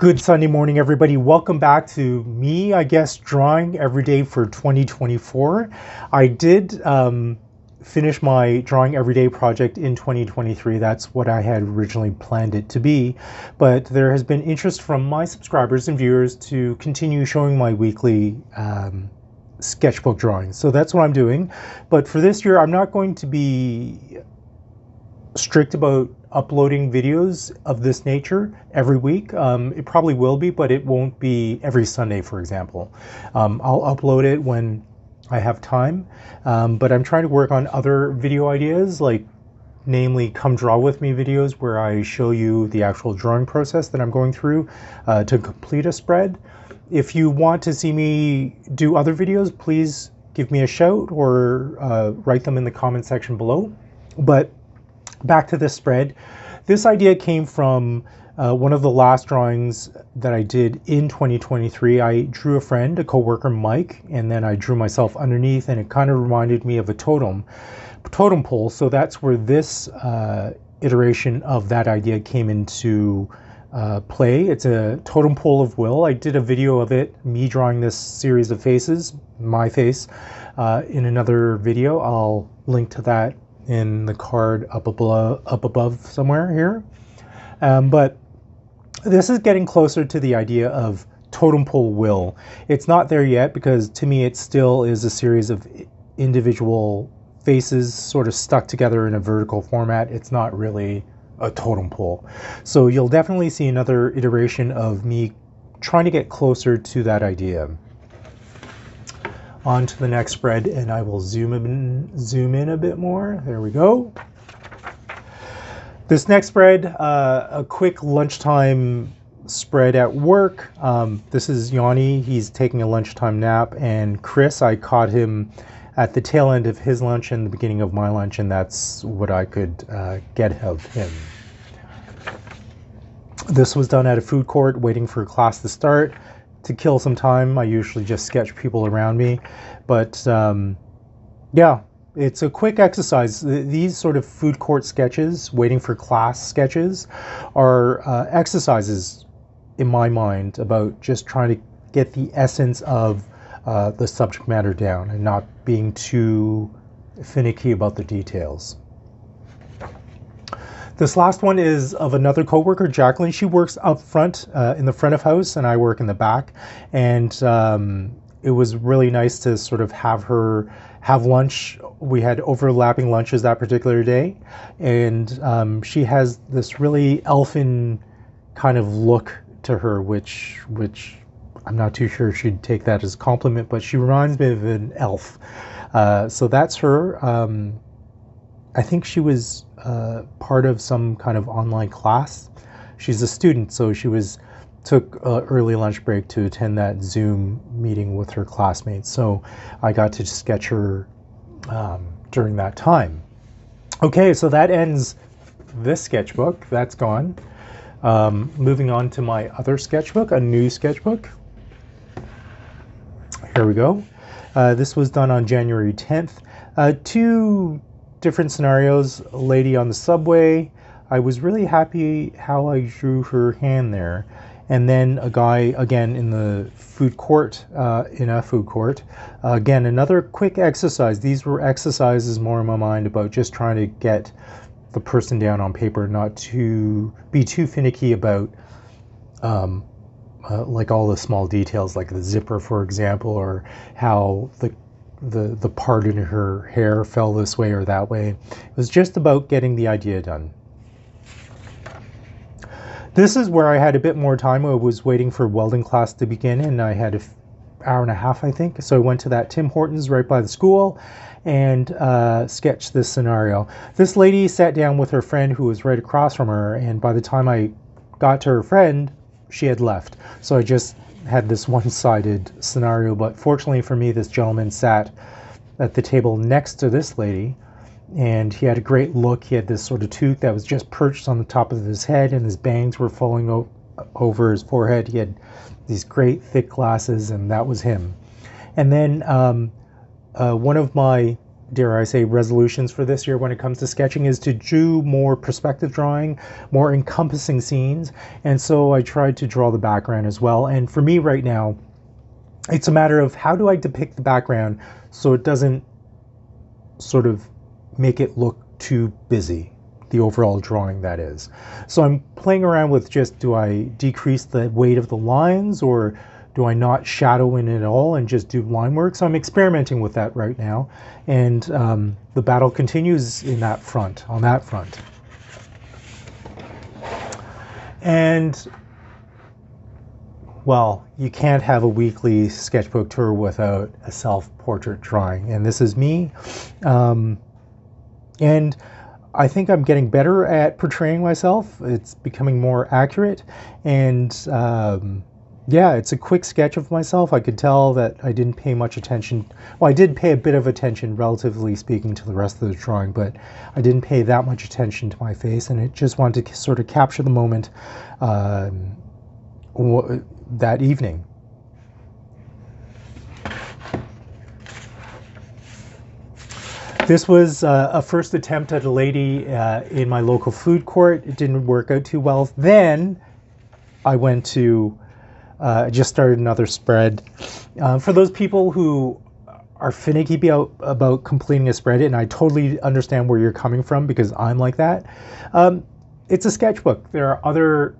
Good Sunday morning, everybody. Welcome back to me, I guess, drawing every day for 2024. I did finish my drawing every day project in 2023. That's what I had originally planned it to be. But there has been interest from my subscribers and viewers to continue showing my weekly sketchbook drawings. So that's what I'm doing. But for this year, I'm not going to be strict about uploading videos of this nature every week. It probably will be, but it won't be every Sunday, for example. I'll upload it when I have time, but I'm trying to work on other video ideas, like namely come draw with me videos where I show you the actual drawing process that I'm going through to complete a spread. If you want to see me do other videos, please give me a shout or write them in the comment section below. But back to this spread. This idea came from one of the last drawings that I did in 2023. I drew a friend, a coworker, Mike, and then I drew myself underneath, and it kind of reminded me of a totem pole. So that's where this iteration of that idea came into play. It's a totem pole of will. I did a video of it, me drawing this series of faces, my face, in another video. I'll link to that in the card up above somewhere here. But this is getting closer to the idea of totem pole will. It's not there yet because to me it still is a series of individual faces sort of stuck together in a vertical format. It's not really a totem pole. So you'll definitely see another iteration of me trying to get closer to that idea. On to the next spread, and I will zoom in a bit more. There we go. This next spread, a quick lunchtime spread at work. This is Yanni. He's taking a lunchtime nap, and Chris, I caught him at the tail end of his lunch and the beginning of my lunch, and that's what I could get of him. This was done at a food court, waiting for class to start. To kill some time, I usually just sketch people around me, but yeah, it's a quick exercise. These sort of food court sketches, waiting for class sketches, are exercises in my mind about just trying to get the essence of the subject matter down and not being too finicky about the details. This last one is of another coworker, Jacqueline. She works up front in the front of house, and I work in the back. And it was really nice to sort of have her have lunch. We had overlapping lunches that particular day, and she has this really elfin kind of look to her, which I'm not too sure she'd take that as a compliment, but she reminds me of an elf. So that's her. I think she was part of some kind of online class. She's a student, so she took an early lunch break to attend that Zoom meeting with her classmates. So I got to sketch her during that time. Okay, so that ends this sketchbook. That's gone. Moving on to my other sketchbook, a new sketchbook. Here we go. This was done on January 10th. Two different scenarios. A lady on the subway. I was really happy how I drew her hand there. And then a guy again in the food court, in a food court. Again, another quick exercise. These were exercises more in my mind about just trying to get the person down on paper, not to be too finicky about like all the small details, like the zipper, for example, or how the part in her hair fell this way or that way. It was just about getting the idea done. This is where I had a bit more time. I was waiting for welding class to begin, and I had an hour and a half, I think. So I went to that Tim Hortons right by the school and sketched this scenario. This lady sat down with her friend who was right across from her, and by the time I got to her friend, she had left. So I just had this one-sided scenario, but fortunately for me, this gentleman sat at the table next to this lady, and he had a great look. He had this sort of tooth that was just perched on the top of his head, and his bangs were falling over his forehead. He had these great thick glasses, and that was him. And then one of my dare I say, resolutions for this year when it comes to sketching is to do more perspective drawing, more encompassing scenes. And so I tried to draw the background as well. And for me right now, it's a matter of how do I depict the background so it doesn't sort of make it look too busy, the overall drawing that is. So I'm playing around with just, do I decrease the weight of the lines, or do I not shadow in it at all and just do line work? So I'm experimenting with that right now. And the battle continues on that front. And, well, you can't have a weekly sketchbook tour without a self-portrait drawing. And this is me. And I think I'm getting better at portraying myself. It's becoming more accurate. And yeah, it's a quick sketch of myself. I could tell that I didn't pay much attention. Well, I did pay a bit of attention, relatively speaking, to the rest of the drawing, but I didn't pay that much attention to my face, and it just wanted to sort of capture the moment that evening. This was a first attempt at a lady in my local food court. It didn't work out too well. Then I went to just started another spread. For those people who are finicky about completing a spread, and I totally understand where you're coming from because I'm like that, it's a sketchbook. There are other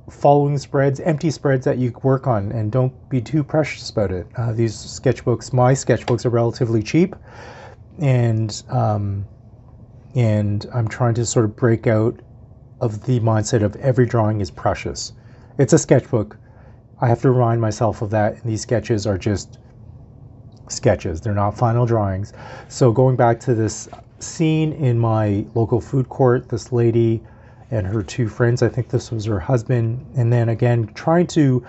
following spreads, empty spreads that you work on, and don't be too precious about it. These sketchbooks, my sketchbooks, are relatively cheap, and I'm trying to sort of break out of the mindset of every drawing is precious. It's a sketchbook. I have to remind myself of that, and these sketches are just sketches. They're not final drawings. So going back to this scene in my local food court, this lady and her two friends, I think this was her husband, and then again trying to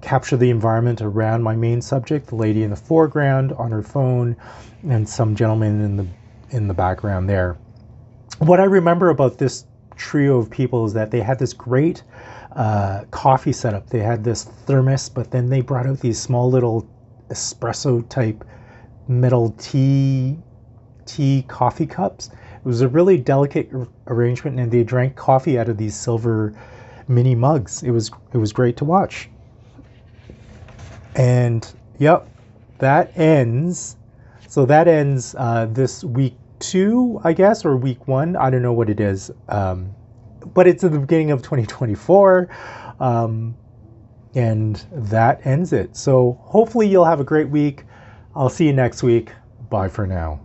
capture the environment around my main subject, the lady in the foreground on her phone, and some gentleman in the background there. What I remember about this trio of people is that they had this great coffee setup. They had this thermos, but then they brought out these small little espresso type metal tea coffee cups. It was a really delicate arrangement, and they drank coffee out of these silver mini mugs. It was great to watch. And yep, that ends. So that ends this week 2, I guess, or week 1. I don't know what it is. But it's at the beginning of 2024, and that ends it. So hopefully you'll have a great week. I'll see you next week. Bye for now.